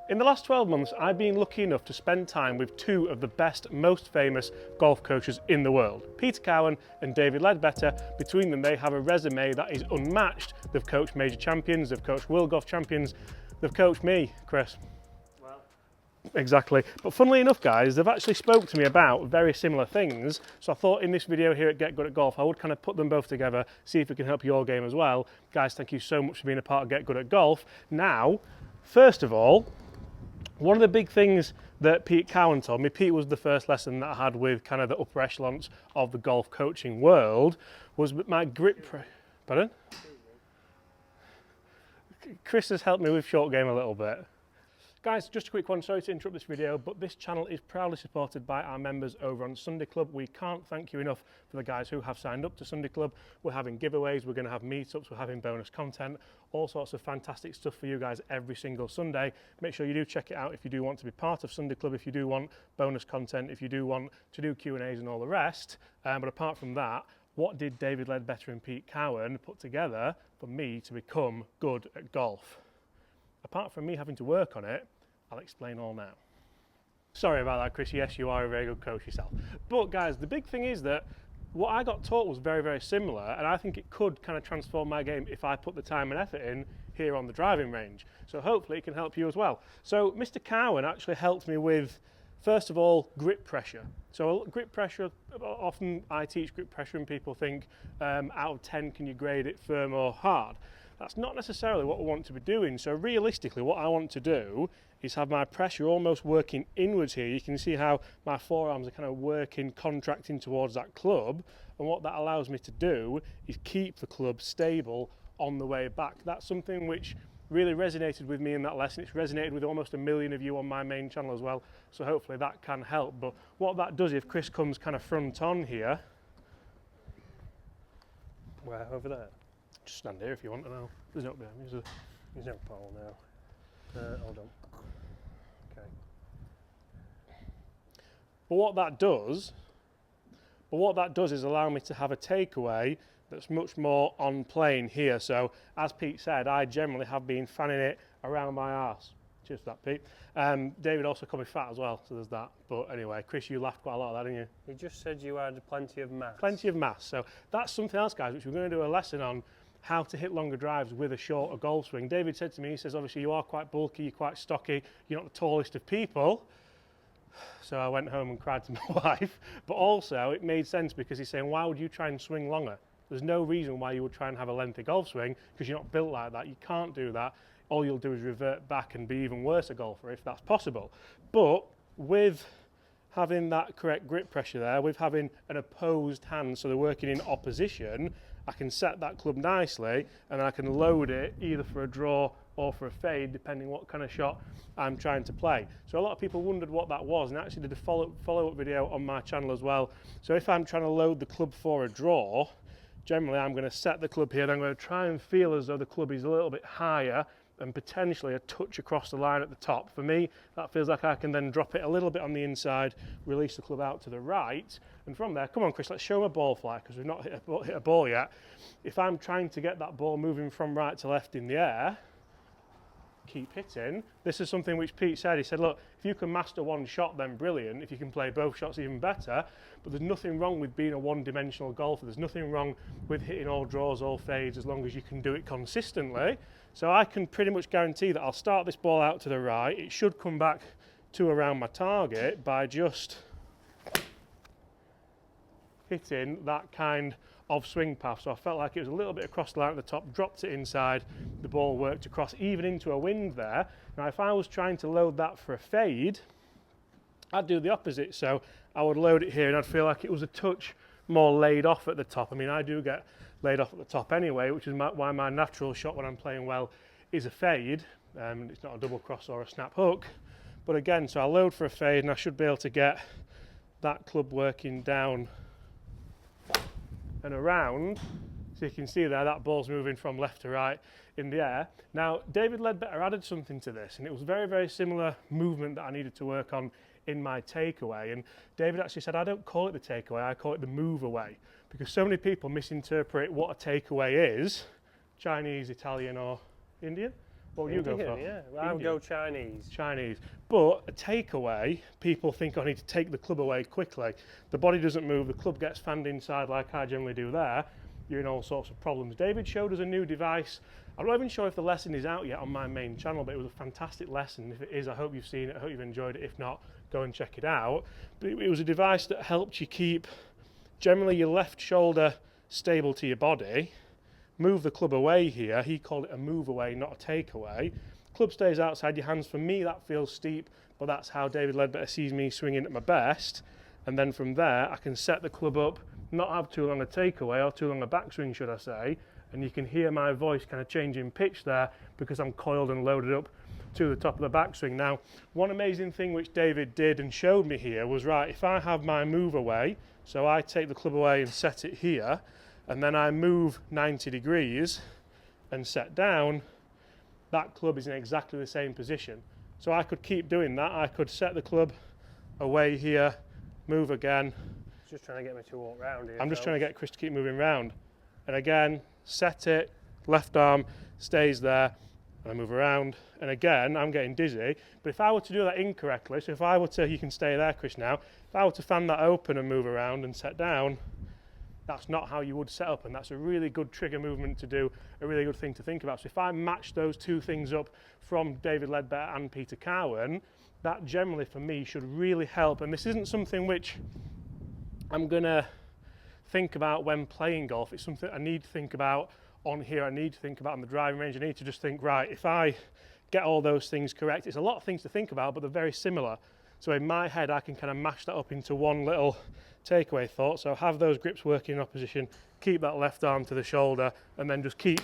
In the last 12 months, I've been lucky enough to spend time with two of the best, most famous golf coaches in the world, Peter Cowan and David Ledbetter. Between them, they have a resume that is unmatched. They've coached major champions, they've coached world golf champions, they've coached me, Chris. Well, exactly. But funnily enough, guys, they've actually spoke to me about very similar things. So I thought in this video here at Get Good at Golf, I would kind of put them both together, see if it can help your game as well. Guys, thank you so much for being a part of Get Good at Golf. Now, first of all, one of the big things that Pete Cowan told me, Pete was the first lesson that I had with kind of the upper echelons of the golf coaching world, was my grip. Pardon? Chris has helped me with short game a little bit. Guys, just a quick one, sorry to interrupt this video, but this channel is proudly supported by our members over on Sunday Club. We can't thank you enough for the guys who have signed up to Sunday Club. We're having giveaways, we're going to have meetups, we're having bonus content, all sorts of fantastic stuff for you guys every single Sunday. Make sure you do check it out if you do want to be part of Sunday Club, if you do want bonus content, if you do want to do Q&As and all the rest. But apart from that, what did David Ledbetter and Pete Cowan put together for me to become good at golf? Apart from me having to work on it, I'll explain all now. Sorry about that, Chris. Yes, you are a very good coach yourself. But guys, the big thing is that what I got taught was very, very similar, and I think it could kind of transform my game if I put the time and effort in here on the driving range. So hopefully it can help you as well. So Mr. Cowan actually helped me with, first of all, grip pressure. So grip pressure, often I teach grip pressure and people think out of 10, can you grade it firm or hard? That's not necessarily what we want to be doing. So realistically, what I want to do is have my pressure almost working inwards here. You can see how my forearms are kind of working, contracting towards that club. And what that allows me to do is keep the club stable on the way back. That's something which really resonated with me in that lesson. It's resonated with almost 1 million of you on my main channel as well. So hopefully that can help. But what that does, if Chris comes kind of front on here. where over there? Just stand here if you want to know. There's no behind me. There's no pole now. Hold on. Okay. But what that does is allow me to have a takeaway that's much more on plane here. So as Pete said, I generally have been fanning it around my arse. Cheers for that, Pete. David also called me fat as well, so there's that. But anyway, Chris, you laughed quite a lot at that, didn't you? You just said you had plenty of mass. Plenty of mass. So that's something else, guys, which we're going to do a lesson on, how to hit longer drives with a shorter golf swing. David said to me, he says, obviously you are quite bulky, you're quite stocky, you're not the tallest of people. So I went home and cried to my wife. But also it made sense because he's saying, why would you try and swing longer? There's no reason why you would try and have a lengthy golf swing because you're not built like that. You can't do that. All you'll do is revert back and be even worse a golfer if that's possible. But with having that correct grip pressure there, with having an opposed hand, so they're working in opposition, I can set that club nicely and I can load it either for a draw or for a fade, depending what kind of shot I'm trying to play. So a lot of people wondered what that was, and I actually did a follow-up video on my channel as well. So if I'm trying to load the club for a draw, generally I'm going to set the club here and I'm going to try and feel as though the club is a little bit higher and potentially a touch across the line at the top. For me, that feels like I can then drop it a little bit on the inside, release the club out to the right, and from there, come on Chris, let's show him a ball fly, because we've not hit a ball yet. If I'm trying to get that ball moving from right to left in the air, keep hitting. This is something which Pete said. He said, look, if you can master one shot, then brilliant. If you can play both shots, even better. But there's nothing wrong with being a one-dimensional golfer. There's nothing wrong with hitting all draws, all fades, as long as you can do it consistently. So I can pretty much guarantee that I'll start this ball out to the right. It should come back to around my target by just hitting that kind of swing path. So I felt like it was a little bit across the line at the top, dropped it inside, the ball worked across, even into a wind there. Now if I was trying to load that for a fade, I'd do the opposite. So I would load it here and I'd feel like it was a touch more laid off at the top. I mean, I do get laid off at the top anyway, which is why my natural shot when I'm playing well is a fade. It's not a double cross or a snap hook. But again, so I load for a fade and I should be able to get that club working down and around. So you can see there that ball's moving from left to right in the air. Now David Ledbetter added something to this, and it was very, very similar movement that I needed to work on in my takeaway. And David actually said, I don't call it the takeaway, I call it the move away, because so many people misinterpret what a takeaway is, Chinese, Italian or Indian. What would you go Indian, for? Yeah, well, I would Indian. go Chinese. Chinese. But a takeaway, people think I need to take the club away quickly. The body doesn't move, the club gets fanned inside like I generally do there. You're in all sorts of problems. David showed us a new device. I'm not even sure if the lesson is out yet on my main channel, but it was a fantastic lesson. If it is, I hope you've seen it, I hope you've enjoyed it. If not, go and check it out. But it was a device that helped you keep generally your left shoulder stable to your body. Move the club away here. He called it a move away, not a take away. Club stays outside your hands. For me, that feels steep, but that's how David Ledbetter sees me swinging at my best. And then from there, I can set the club up, not have too long a takeaway or too long a backswing, should I say. And you can hear my voice kind of changing pitch there because I'm coiled and loaded up to the top of the backswing. Now, one amazing thing which David did and showed me here was, right, if I have my move away, so I take the club away and set it here, and then I move 90 degrees and set down, that club is in exactly the same position. So I could keep doing that. I could set the club away here, move again. Just trying to get me to walk round here. I'm just trying to get Chris to keep moving round. And again, set it, left arm stays there, and I move around. And again, I'm getting dizzy. But if I were to do that incorrectly, so if I were to, you can stay there, Chris, now. If I were to fan that open and move around and set down, that's not how you would set up, and that's a really good trigger movement to do, a really good thing to think about. So if I match those two things up from David Ledbetter and Peter Cowan, that generally for me should really help. And this isn't something which I'm gonna think about when playing golf. It's something I need to think about on here. I need to think about on the driving range. I need to just think, right, if I get all those things correct, it's a lot of things to think about, but they're very similar. So in my head, I can kind of mash that up into one little takeaway thought. So have those grips working in opposition, keep that left arm to the shoulder, and then just keep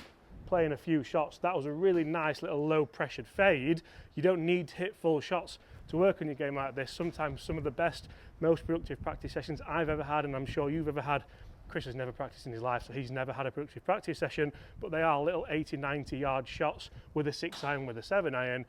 playing a few shots. That was a really nice little low pressured fade. You don't need to hit full shots to work on your game like this. Sometimes some of the best, most productive practice sessions I've ever had, and I'm sure you've ever had. Chris has never practiced in his life, so he's never had a productive practice session, but they are little 80, 90 yard shots with a 6 iron, with a 7 iron,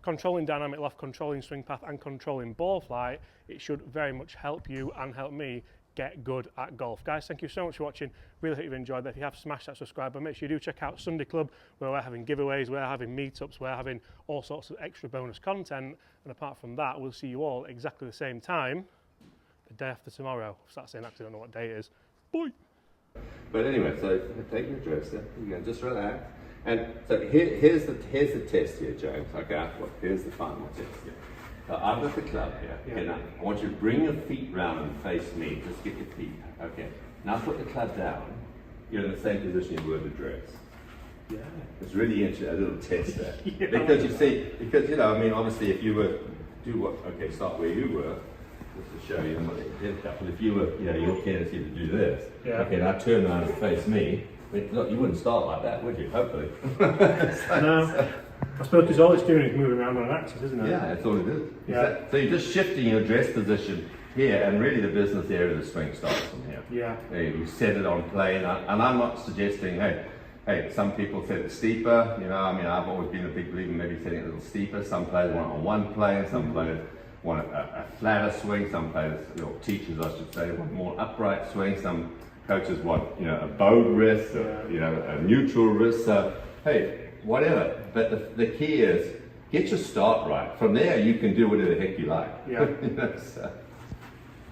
controlling dynamic loft, controlling swing path, and controlling ball flight. It should very much help you and help me get good at golf. Guys, thank you so much for watching. Really hope you've enjoyed that. If you have, smash that subscribe button. Make sure you do check out Sunday Club, where we're having giveaways, we're having meetups, we're having all sorts of extra bonus content. And apart from that, we'll see you all exactly the same time the day after tomorrow. If that's saying, actually, I don't know what day it is. Bye. But anyway, so take your dresser, you can just relax. And so here's the test here, James. Okay, here's the final test here. So I've got the club here. Yeah. Okay, now I want you to bring your feet round and face me. Just get your feet. Okay. Now put the club down. You're in the same position you were to dress. Yeah. It's really interesting, a little test there. Yeah. Because you see, you know, I mean, obviously if you were, start where you were, just to show you what it did. But if you were, you know, your tendency to do this. Yeah. Okay, now turn around and face me. But look, you wouldn't start like that, would you? Hopefully. No. I suppose because all it's doing is moving around on an axis, isn't it? Yeah, that's all it is. Yeah. So you're just shifting your dress position here, and really the business area of the swing starts from here. Yeah. You set it on plane, and I'm not suggesting, hey, some people set it steeper. You know, I mean, I've always been a big believer in maybe setting it a little steeper. Some players want it on one plane, some players want a flatter swing, some players, or teachers I should say, want more upright swing, some coaches want, you know, a bowed wrist, or, you know, a neutral wrist. So, hey, whatever. But the key is get your start right. From there, you can do whatever the heck you like. Yeah. You know, so,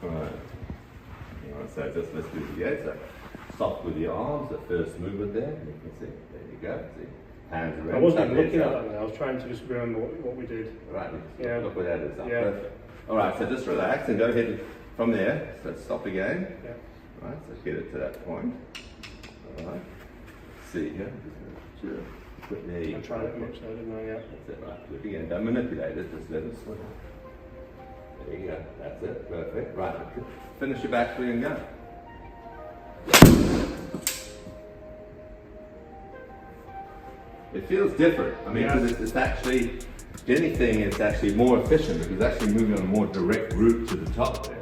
all right. So just let's do it again. So soft with your arms, the first movement there. You can see. There you go. See. Hands around. I wasn't even looking at that now. I was trying to just remember what we did. Right. Yeah. Look where that is. Yeah. Perfect. All right. So just relax and go ahead from there. So let's stop again. Yeah. Right, so get it to that point. All right. See here. There you I tried it much though, didn't I? Yeah. That's it, right. Look again. Don't manipulate it, just let it swing. There you go. That's it. Perfect. Right. Finish your backswing and go. It feels different. I mean, because it's actually, if anything, it's actually more efficient because it's actually moving on a more direct route to the top there.